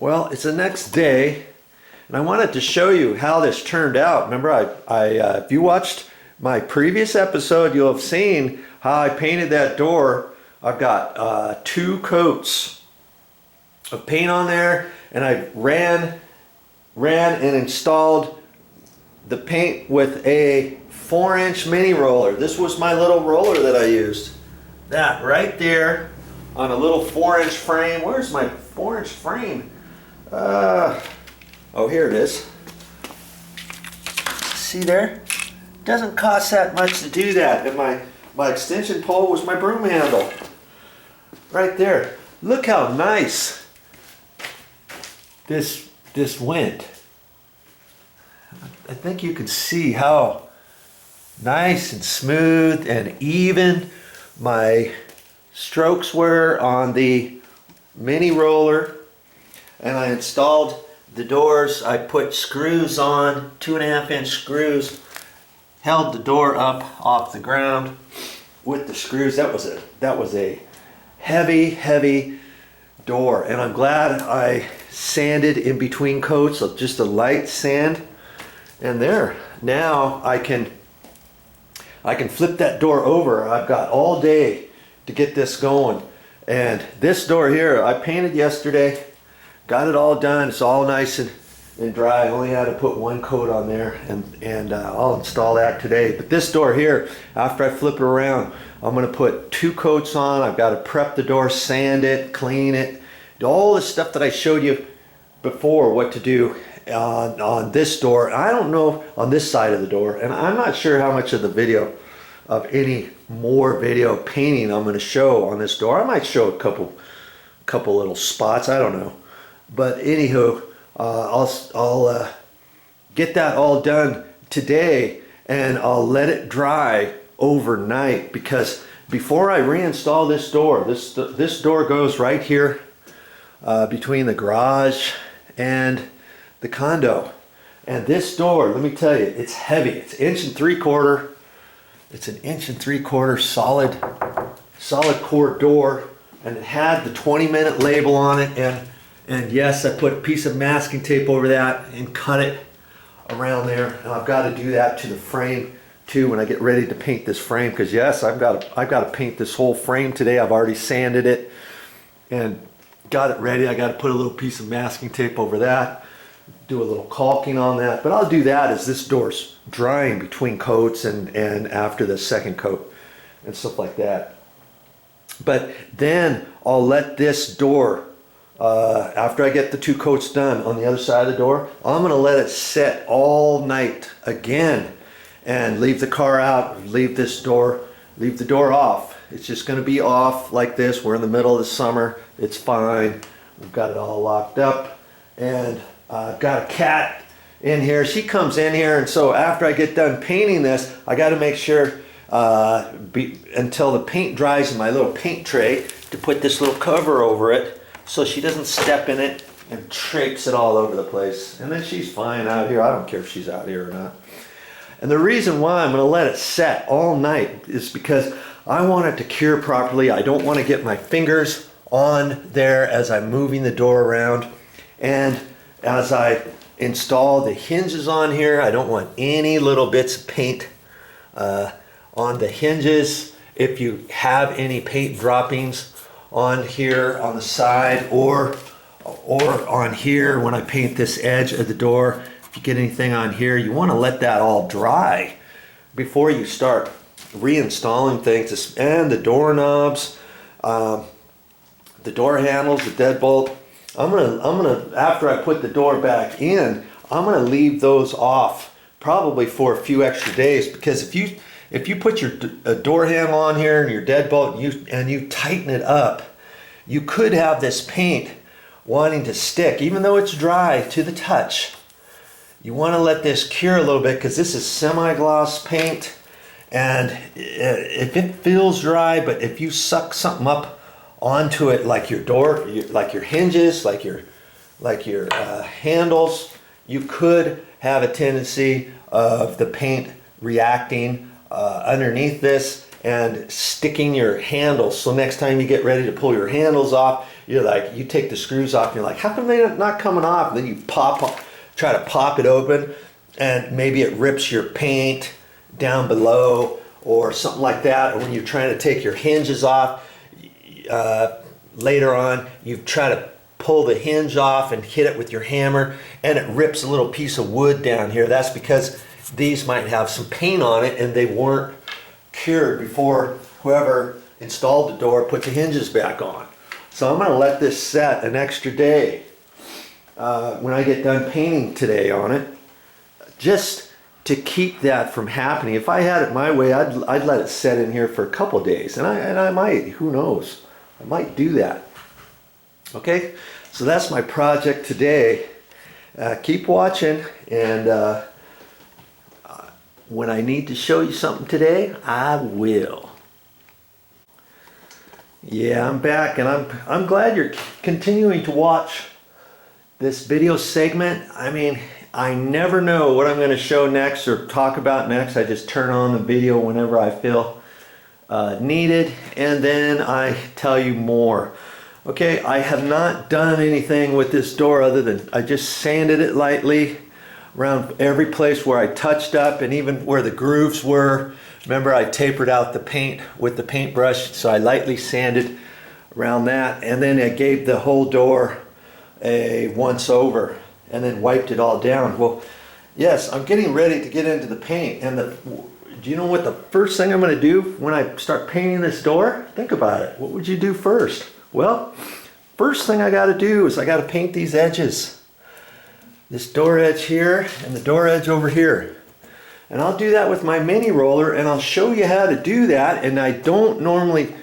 Well, it's the next day, and I wanted to show you how this turned out. Remember, if you watched my previous episode, you'll have seen how I painted that door. I've got 2 coats of paint on there, and I ran and installed the paint with a 4-inch mini roller. This was my little roller that I used. That right there on a little 4-inch frame. Where's my 4-inch frame? Oh, here it is. See there? Doesn't cost that much to do that. And my extension pole was my broom handle. Right there. Look how nice this went. I think you can see how nice and smooth and even my strokes were on the mini roller. And I installed the doors. I put screws on, 2.5-inch screws, held the door up off the ground with the screws. That was a heavy door, and I'm glad I sanded in between coats, so just a light sand. And there, now I can flip that door over. I've got all day to get this going. And this door here, I painted yesterday. Got it all done. It's all nice and dry. I only had to put 1 coat on there, and I'll install that today. But this door here, after I flip it around, I'm going to put 2 coats on. I've got to prep the door, sand it, clean it, do all the stuff that I showed you before what to do on this door. I don't know on this side of the door, and I'm not sure how much of the video of any more video painting I'm going to show on this door. I might show a couple little spots. I don't know. But anywho, I'll get that all done today, and I'll let it dry overnight, because before I reinstall this door, this door goes right here between the garage and the condo. And this door, let me tell you, it's heavy. It's 1.75 inches. It's an 1.75 inch solid core door, and it had the 20-minute label on it. And yes, I put a piece of masking tape over that and cut it around there. And I've got to do that to the frame too when I get ready to paint this frame, because yes, I've got to paint this whole frame today. I've already sanded it and got it ready. I got to put a little piece of masking tape over that, do a little caulking on that. But I'll do that as this door's drying between coats and after the second coat and stuff like that. But then I'll let this door, after I get the 2 coats done on the other side of the door, I'm going to let it set all night again and leave the car out, leave the door off. It's just going to be off like this. We're in the middle of the summer. It's fine. We've got it all locked up, and I've got a cat in here. She comes in here, and so after I get done painting this, I got to make sure until the paint dries in my little paint tray to put this little cover over it, so she doesn't step in it and traipse it all over the place. And then she's fine out here. I don't care if she's out here or not. And the reason why I'm going to let it set all night is because I want it to cure properly. I don't want to get my fingers on there as I'm moving the door around. And as I install the hinges on here, I don't want any little bits of paint on the hinges. If you have any paint droppings on here on the side or on here when I paint this edge of the door, if you get anything on here, you want to let that all dry before you start reinstalling things. And the doorknobs, the door handles, the deadbolt, I'm gonna after I put the door back in, I'm gonna leave those off probably for a few extra days, because if you put your door handle on here and your deadbolt and you tighten it up, you could have this paint wanting to stick, even though it's dry to the touch. You want to let this cure a little bit, because this is semi-gloss paint, and if it feels dry, but if you suck something up onto it, like your door, like your hinges, like your handles, you could have a tendency of the paint reacting underneath this and sticking your handles. So next time you get ready to pull your handles off, you're like, you take the screws off and you're like, how come they're not coming off? And then you try to pop it open, and maybe it rips your paint down below or something like that. Or when you're trying to take your hinges off, later on, you try to pull the hinge off and hit it with your hammer, and it rips a little piece of wood down here. That's because these might have some paint on it and they weren't cured before whoever installed the door put the hinges back on. So I'm going to let this set an extra day when I get done painting today on it, just to keep that from happening. If I had it my way, I'd let it set in here for a couple days, and I might, who knows, I might do that. Okay, so that's my project today. Keep watching, and when I need to show you something today, I will. Yeah, I'm back, and I'm glad you're continuing to watch this video segment. I mean, I never know what I'm going to show next or talk about next. I just turn on the video whenever I feel needed, and then I tell you more. Okay, I have not done anything with this door other than I just sanded it lightly around every place where I touched up, and even where the grooves were. Remember, I tapered out the paint with the paintbrush, so I lightly sanded around that, and then I gave the whole door a once over and then wiped it all down. Well, yes, I'm getting ready to get into the paint, and do you know what the first thing I'm going to do when I start painting this door? Think about it. What would you do first? Well, first thing I got to do is I got to paint these edges. This door edge here and the door edge over here. And I'll do that with my mini roller, and I'll show you how to do that. And I don't normally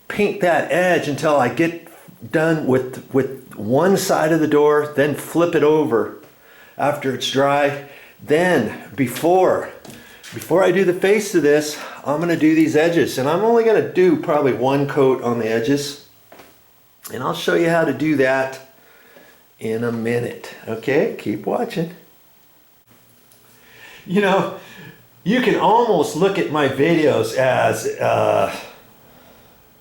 paint that edge until I get done with one side of the door, then flip it over after it's dry. Then before I do the face of this, I'm going to do these edges, and I'm only going to do probably one coat on the edges, and I'll show you how to do that in a minute. Okay, keep watching. You know, you can almost look at my videos as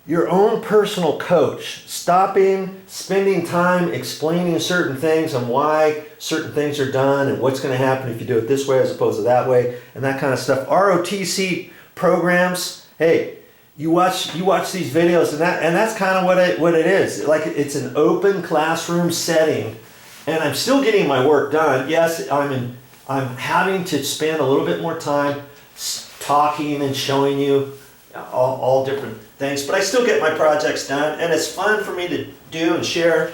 your own personal coach, stopping, spending time explaining certain things and why certain things are done and what's going to happen if you do it this way as opposed to that way, and that kind of stuff. ROTC programs, hey, you watch these videos, and that's kind of what it is. Like, it's an open classroom setting, and I'm still getting my work done. Yes, I'm having to spend a little bit more time talking and showing you all different things, but I still get my projects done, and it's fun for me to do and share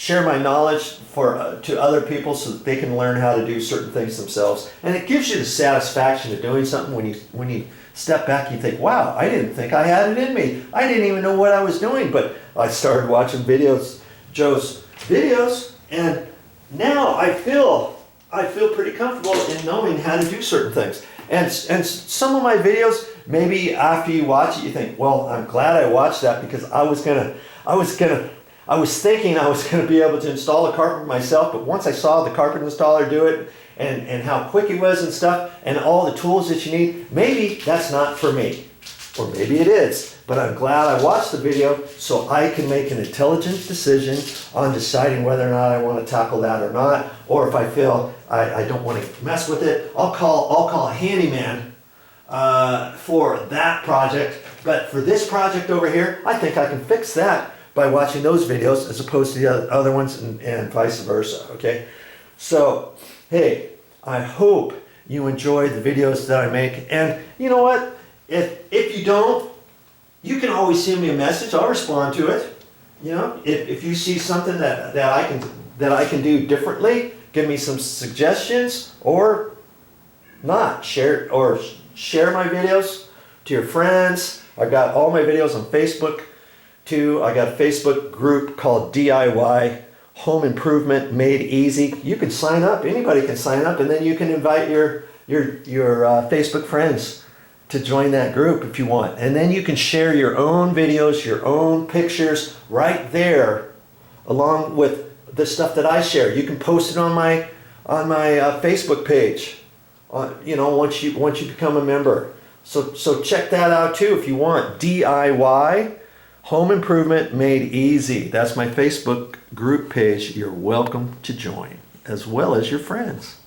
my knowledge to other people so that they can learn how to do certain things themselves. And it gives you the satisfaction of doing something when you step back and you think, wow, I didn't think I had it in me. I didn't even know what I was doing, but I started watching Joe's videos, and now I feel pretty comfortable in knowing how to do certain things. And some of my videos, maybe after you watch it, you think, well, I'm glad I watched that, because I was thinking I was gonna be able to install a carpet myself, but once I saw the carpet installer do it, and how quick it was and stuff, and all the tools that you need, maybe that's not for me. Or maybe it is, but I'm glad I watched the video so I can make an intelligent decision on deciding whether or not I want to tackle that or not, or if I feel I don't want to mess with it, I'll call a handyman for that project. But for this project over here, I think I can fix that by watching those videos as opposed to the other ones, and vice versa, okay? So, hey, I hope you enjoy the videos that I make, and you know what? If you don't, you can always send me a message. I'll respond to it. You know, if you see something that I can do differently, give me some suggestions, or not. Share my videos to your friends. I've got all my videos on Facebook too. I got a Facebook group called DIY Home Improvement Made Easy. You can sign up. Anybody can sign up, and then you can invite your Facebook friends to join that group if you want. And then you can share your own videos, your own pictures right there along with the stuff that I share. You can post it on my Facebook page, you know, once you become a member. So check that out too if you want. DIY Home Improvement Made Easy. That's my Facebook group page. You're welcome to join, as well as your friends.